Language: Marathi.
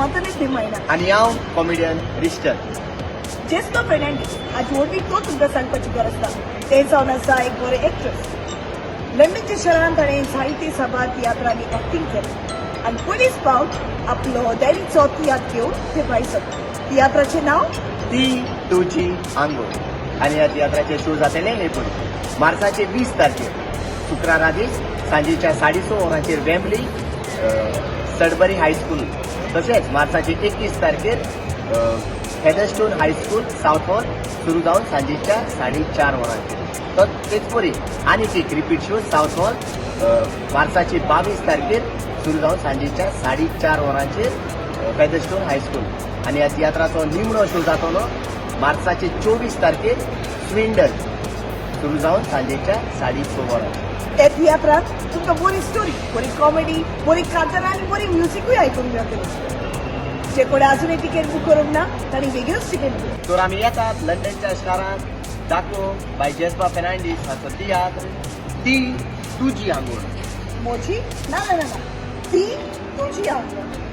Antonette दिमायना आणि हांव कॉमेडियन रिस्टन. जेस्तो फेर्नांडीस आज व्हडली तो तुमकां सांगपाची गरज ना. ते जावन आसा एक बरे एक्ट्रेस. लंडनच्या शहरांत ताणें जायते सभा तियात्रांनी एक्टिंग केलें आनी पयलींच फावट आपलो दैनिचो तियात्र घेवन ते भायर सरलो. तियात्राचें नांव ती तुजी आंगवण आणि या तियात्राचे शो जातले लेपून मार्चाचे 20 तारखेर शुक्रारा दीस सांजेच्या 6:30 वरांचेर वेंबली सडबरी हायस्कूल. तशेंच मार्चाचे 21 तारखेर हेदरस्टोन हायस्कूल साउथ हॉल सुरू जावन सांजेच्या 4:30 वरांचेर. तेच परी आनीक एक रिपीट शो साउथ हॉल मार्चाचे 22 तारखेर सुरू जावन सांजेच्या 4:30 वरांचेर हेदरस्टोन हायस्कूल. आणि या तियात्राचो निमणो शो जातलो मार्चाचे 24 तारखेर स्विंडन सुरू जावन सांजेच्या 6:30 वरांचेर. त्या तियात्रांत तुमकां बरी स्टोरी, बरी कॉमेडी, बरी कांतारां आनी बरी म्युझिकूय आयकूंक मेळटलें. जे कोणी अजूनही तिकेट बुक करूंक ना तांणी बेगीनच तिकेट बुक. तर आमी येतात लंडनच्या शारांत दाखो बाय जेस्पा फेर्नांडीस हाचो तियात्र ती तुजी आंगवण. मोची ना ना ना ना ती तुजी आंगवण.